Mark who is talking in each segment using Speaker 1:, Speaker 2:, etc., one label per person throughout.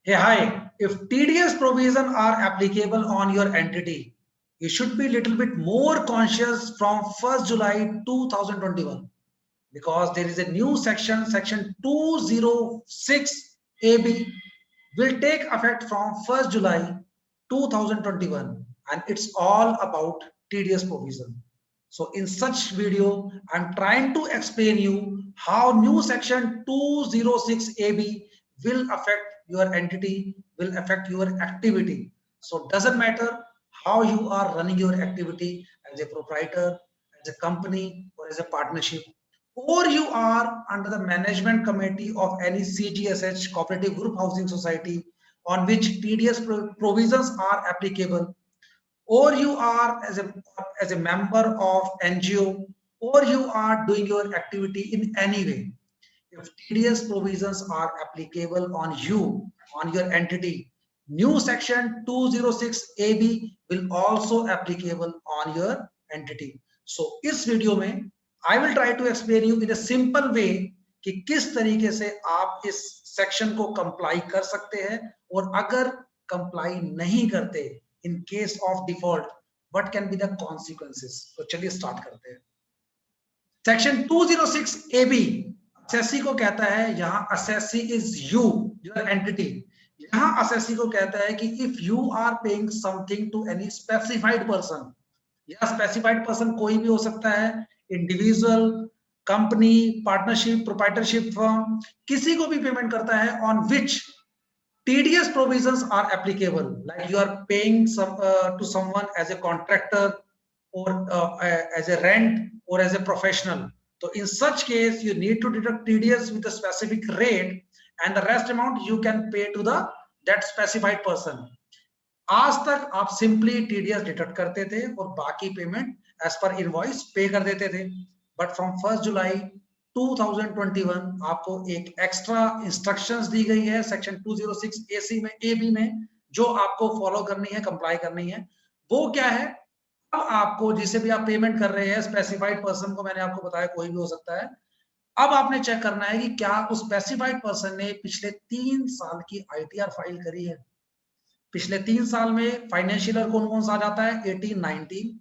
Speaker 1: Hey, hi. If TDS provision are applicable on your entity, you should be little bit more conscious from 1st July 2021 because there is a new section 206 AB will take effect from 1st July 2021 and it's all about TDS provision. So in such video, I'm trying to explain you how new section 206 AB will affect your entity, will affect your activity. So doesn't matter how you are running your activity as a proprietor, as a company, or as a partnership, or you are under the management committee of any CGSH cooperative group housing society on which TDS provisions are applicable, or you are as a member of NGO, or you are doing your activity in any way. If TDS provisions are applicable on you, on your entity, new section 206 AB will also applicable on your entity. So इस video में I will try to explain you in a simple way कि किस तरीके से आप इस section को comply कर सकते हैं और अगर कंप्लाई नहीं करते in case of default what can be the consequences. तो चलिए स्टार्ट करते हैं. सेक्शन 206 AB असेसी को कहता है, यहां assessee is you, your entity. यहां असेसी को कहता है कि if you are paying something to any specified person, या स्पेसिफाइड पर्सन कोई भी हो सकता है, individual, company, partnership, proprietorship firm, किसी को भी पेमेंट करता है on which TDS provisions are applicable, like you are paying to someone as a contractor or as a rent or as a professional. So in such case, you need to deduct TDS with a specific rate, and the rest amount you can pay to that specified person. आज तक आप simply TDS deduct करते थे और बाकी payment as per invoice पे कर देते थे. बट फ्रॉम 1 जुलाई 2021 आपको एक एक्स्ट्रा इंस्ट्रक्शंस दी गई है सेक्शन 206 AC में, AB में, जो आपको फॉलो करनी है, कंप्लाई करनी है. वो क्या है? अब आपको जिसे भी आप पेमेंट कर रहे हैं, स्पेसिफाइड पर्सन को मैंने आपको बताया कोई भी हो सकता है, अब आपने चेक करना है कि क्या उस स्पेसिफाइड पर्सन ने पिछले 3 साल की ITR फाइल करी है. पिछले 3 साल में फाइनेंशियल ईयर कौन कौन सा आ जाता है? 18-19,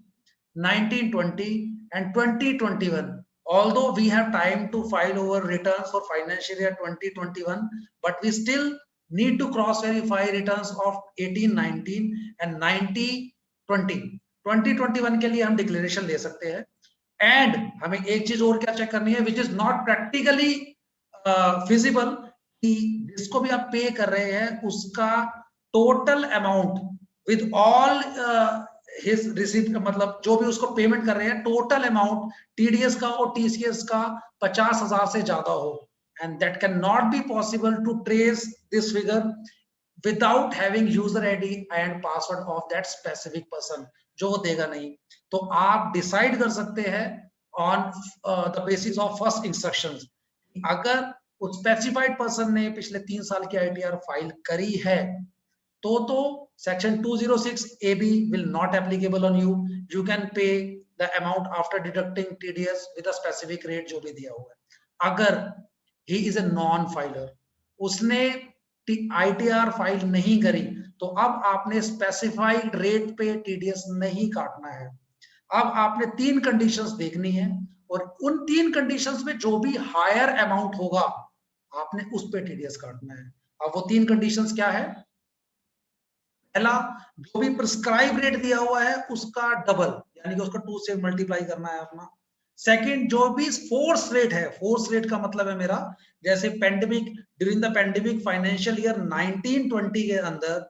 Speaker 1: 19-20 and 20-21. Although we have time to file our returns for financial year 2021, but we still need to cross verify returns of 18-19 and 90-20. 20-21 के लिए हम डिक्लेरेशन ले सकते हैं. एंड हमें एक चीज और क्या चेक करनी है, which is not practically feasible, कि जिसको भी आप पे कर रहे हैं उसका total amount with all his receipt, मतलब जो भी उसको पेमेंट कर रहे हैं, टोटल अमाउंट TDS का और TCS का 50,000 से ज्यादा हो. And that can not be possible to trace this figure without having user ID and password of that specific person, जो वो देगा नहीं. तो आप डिसाइड कर सकते हैं on the basis of first instructions, अगर उस स्पेसिफाइड पर्सन ने पिछले 3 साल की ITR फाइल करी है तो section 206 AB will not applicable on you. You can pay the amount after deducting TDS with a specific rate जो भी दिया हुआ है. अगर he is a non filer, उसने ITR फाइल नहीं करी, तो अब आपने स्पेसिफाइड रेट पे TDS नहीं काटना है. अब आपने 3 कंडीशंस देखनी है और उन 3 कंडीशंस में जो भी हायर अमाउंट होगा आपने उस पे TDS काटना है. अब वो 3 कंडीशंस क्या है? पहला, जो भी प्रिस्क्राइब रेट दिया हुआ है उसका डबल, यानी कि उसका 2 से मल्टीप्लाई करना है अपना. सेकंड, जो भी फोर्स रेट है, फोर्स रेट का मतलब है मेरा, जैसे pandemic, during the pandemic financial year 19-20 के अंदर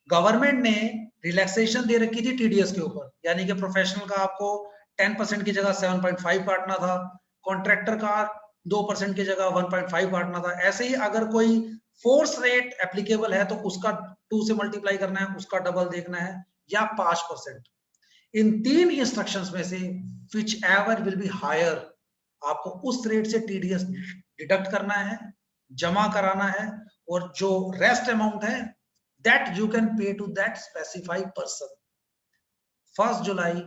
Speaker 1: गवर्नमेंट ने रिलैक्सेशन दे रखी थी TDS के ऊपर, यानी कि प्रोफेशनल का आपको 10% की जगह 7.5 काटना था, कॉन्ट्रैक्टर का 2% की जगह 1.5 काटना था. ऐसे ही अगर कोई फोर्स रेट एप्लीकेबल है तो उसका 2 से मल्टीप्लाई करना है, उसका डबल देखना है, या 5%. इन 3 इंस्ट्रक्शंस में से which ever will be higher, आपको उस रेट से TDS डिडक्ट करना है, जमा कराना है, और जो रेस्ट अमाउंट है that you can pay to that specified person. 1 जुलाई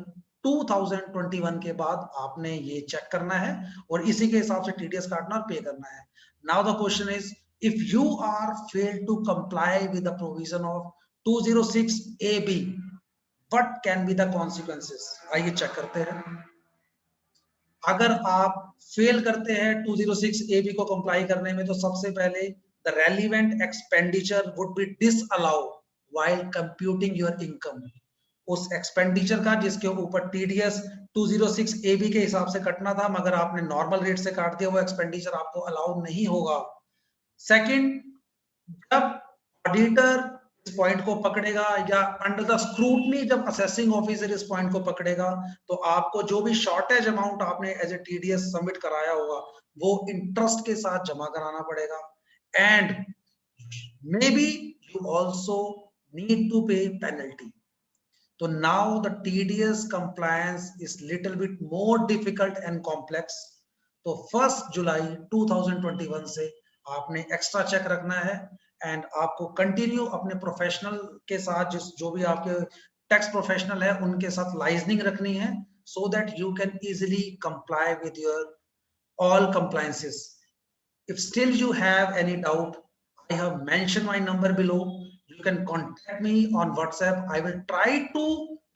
Speaker 1: 2021 के बाद आपने ये चेक करना है और इसी के हिसाब से TDS काटना और पे करना है. Now the question is, if you are failed to comply with the provision of 206 AB, what can be the consequences? आइए चेक करते हैं। अगर आप फेल करते हैं 206 AB को कंप्लाई करने में, तो सबसे पहले the relevant expenditure would be disallowed while computing your income. उस एक्सपेंडिचर का जिसके ऊपर TDS 206 AB के हिसाब से कटना था, मगर आपने नॉर्मल रेट से काट दिया, वो एक्सपेंडिचर आपको अलाउ नहीं होगा। सेकंड, जब ऑडिटर इस पॉइंट को पकड़ेगा या अंडर द स्क्रूटनी जब असेसिंग ऑफिसर इस पॉइंट को पकड़ेगा, तो आपको जो भी शॉर्टेज अमाउंट आपने एज ए TDS सबमिट कराया होगा वो इंटरेस्ट के साथ जमा कराना पड़ेगा। And may be you also need to pay penalty. तो now the TDS compliance is little bit more difficult and complex. तो 1 जुलाई 2021 से आपने एक्स्ट्रा चेक रखना है एंड आपको कंटिन्यू अपने प्रोफेशनल के साथ जो भी आपके टैक्स प्रोफेशनल है उनके साथ लाइजनिंग रखनी है, so that you can easily comply with your all compliances. If still you have any doubt, I have mentioned my number below. You can contact me on WhatsApp. I will try to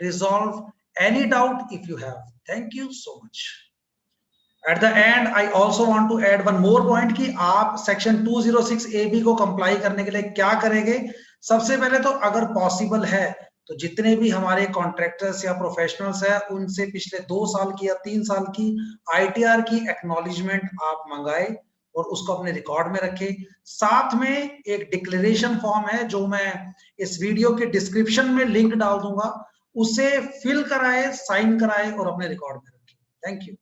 Speaker 1: resolve any doubt if you have. Thank you so much. At the end, I also want to add one more point कि आप section 206 AB को comply करने के लिए क्या करेंगे। सबसे पहले तो अगर पॉसिबल है तो जितने भी हमारे कॉन्ट्रैक्टर्स या प्रोफेशनल्स हैं उनसे पिछले 2 साल की या 3 साल की ITR की एक्नॉलेजमेंट आप मंगाए और उसको अपने रिकॉर्ड में रखें। साथ में एक डिक्लेरेशन फॉर्म है जो मैं इस वीडियो के डिस्क्रिप्शन में लिंक डाल दूंगा, उसे फिल कराए, साइन कराए और अपने रिकॉर्ड में रखें। Thank you.